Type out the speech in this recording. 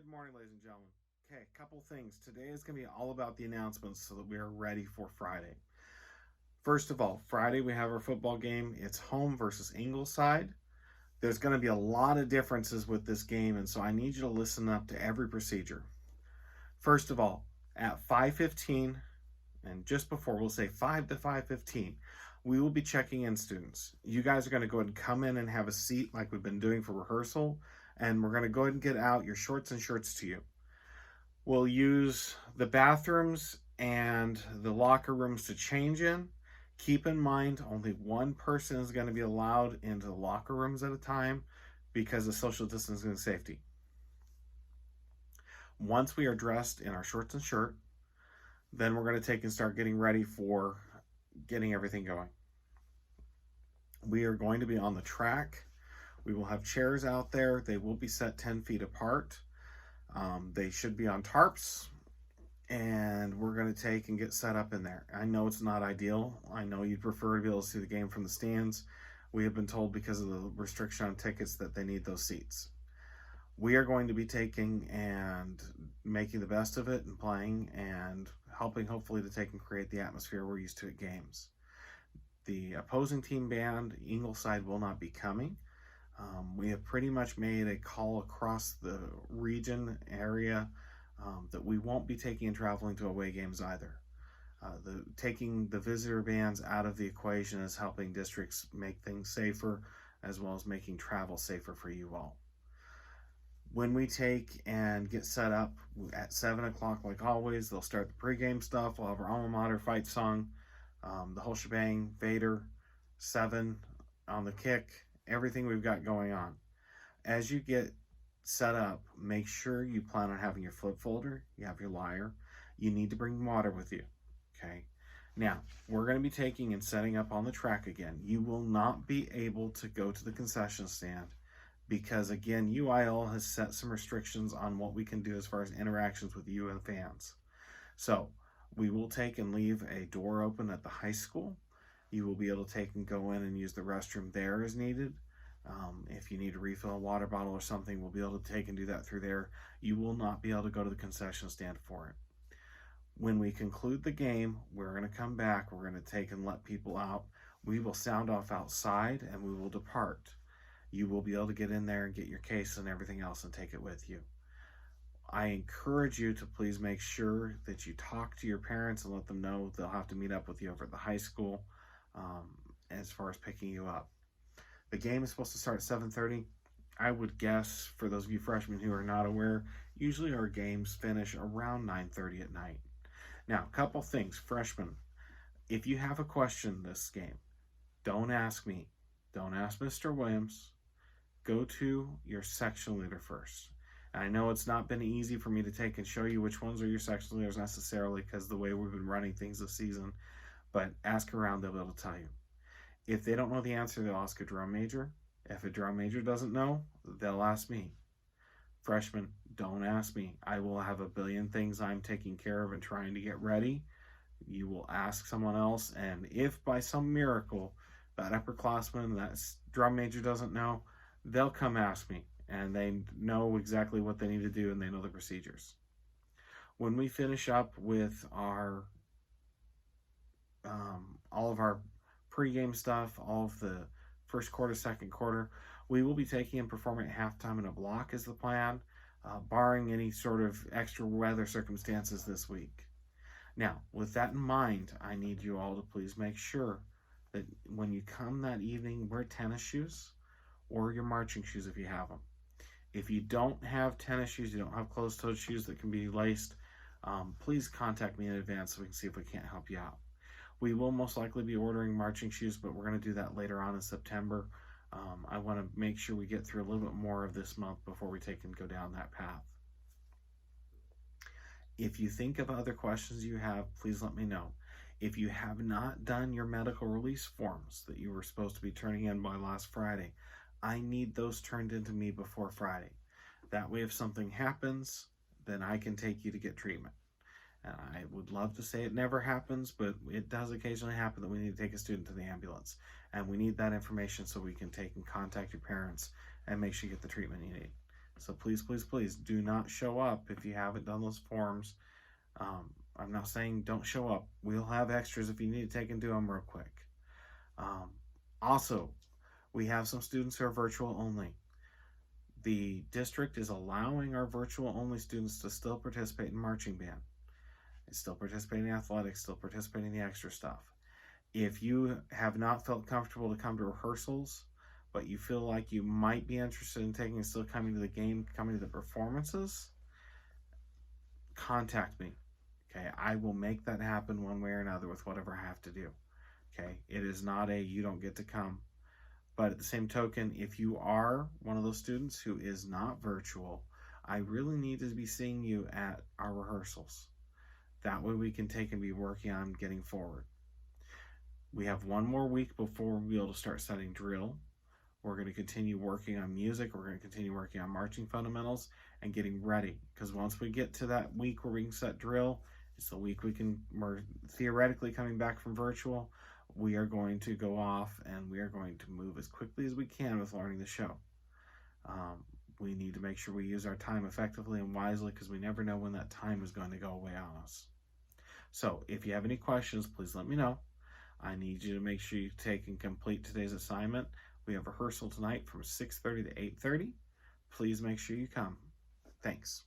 Good morning, ladies and gentlemen. Okay, a couple things. Today is going to be all about the announcements so that we are ready for Friday. First of all, Friday we have our football game. It's home versus Ingleside. There's going to be a lot of differences with this game, and so I need you to listen up to every procedure. First of all, at 5:15 and just before, we'll say 5 to 5:15, we will be checking in students. You guys are going to go ahead and come in and have a seat like we've been doing for rehearsal, and we're going to go ahead and get out your shorts and shirts to you. We'll use the bathrooms and the locker rooms to change in. Keep in mind, only one person is going to be allowed into the locker rooms at a time because of social distancing and safety. Once we are dressed in our shorts and shirt, then we're going to take and start getting ready for getting everything going. We are going to be on the track. We will have chairs out there. They will be set 10 feet apart. They should be on tarps, and we're going to take and get set up in there. I know it's not ideal. I know you'd prefer to be able to see the game from the stands. We have been told because of the restriction on tickets that they need those seats. We are going to be taking and making the best of it and playing and helping hopefully to take and create the atmosphere we're used to at games. The opposing team band, Ingleside, will not be coming. We have pretty much made a call across the region area that we won't be taking and traveling to away games either. Taking the visitor bans out of the equation is helping districts make things safer, as well as making travel safer for you all. When we take and get set up at 7 o'clock, like always, they'll start the pregame stuff. We'll have our alma mater fight song, the whole shebang, Vader, 7 on the kick, everything we've got going on. As you get set up, make sure you plan on having your flip folder, you have your lyre, you need to bring water with you, okay? Now, we're going to be taking and setting up on the track again. You will not be able to go to the concession stand because, again, UIL has set some restrictions on what we can do as far as interactions with you and fans. So, we will take and leave a door open at the high school. You will be able to take and go in and use the restroom there as needed. If you need to refill a water bottle or something, we'll be able to take and do that through there. You will not be able to go to the concession stand for it. When we conclude the game, we're going to come back. We're going to take and let people out. We will sound off outside and we will depart. You will be able to get in there and get your case and everything else and take it with you. I encourage you to please make sure that you talk to your parents and let them know they'll have to meet up with you over at the high school as far as picking you up. The game is supposed to start at 7:30. I would guess, for those of you freshmen who are not aware, usually our games finish around 9:30 at night. Now, a couple things, freshmen. If you have a question this game, don't ask me. Don't ask Mr. Williams. Go to your section leader first. And I know it's not been easy for me to take and show you which ones are your section leaders necessarily because the way we've been running things this season, but ask around, they'll be able to tell you. If they don't know the answer, they'll ask a drum major. If a drum major doesn't know, they'll ask me. Freshmen, don't ask me. I will have a billion things I'm taking care of and trying to get ready. You will ask someone else, and if by some miracle that upperclassman, that drum major doesn't know, they'll come ask me, and they know exactly what they need to do, and they know the procedures. When we finish up with our all of our pregame stuff, all of the first quarter, second quarter, we will be taking and performing at halftime in a block is the plan, barring any sort of extra weather circumstances this week. Now, with that in mind, I need you all to please make sure that when you come that evening, wear tennis shoes or your marching shoes if you have them. If you don't have tennis shoes, you don't have closed-toed shoes that can be laced, please contact me in advance so we can see if we can't help you out. We will most likely be ordering marching shoes, but we're going to do that later on in September. I want to make sure we get through a little bit more of this month before we take and go down that path. If you think of other questions you have, please let me know. If you have not done your medical release forms that you were supposed to be turning in by last Friday, I need those turned into me before Friday. That way, if something happens, then I can take you to get treatment. And I would love to say it never happens, but it does occasionally happen that we need to take a student to the ambulance. And we need that information so we can take and contact your parents and make sure you get the treatment you need. So please, please, please do not show up if you haven't done those forms. I'm not saying don't show up. We'll have extras if you need to take and do them real quick. Also, we have some students who are virtual only. The district is allowing our virtual only students to still participate in marching band, still participate in athletics, still participate in the extra stuff. If you have not felt comfortable to come to rehearsals, but you feel like you might be interested in taking and still coming to the game, coming to the performances, contact me. Okay, I will make that happen one way or another with whatever I have to do. Okay, it is not a you don't get to come. But at the same token, if you are one of those students who is not virtual, I really need to be seeing you at our rehearsals. That way we can take and be working on getting forward. We have one more week before we'll be able to start studying drill. We're going to continue working on music. We're going to continue working on marching fundamentals and getting ready. Because once we get to that week where we can set drill, it's the week we're theoretically coming back from virtual. We are going to go off and we are going to move as quickly as we can with learning the show. We need to make sure we use our time effectively and wisely because we never know when that time is going to go away on us. So if you have any questions, please let me know. I need you to make sure you take and complete today's assignment. We have rehearsal tonight from 6:30 to 8:30. Please make sure you come. Thanks.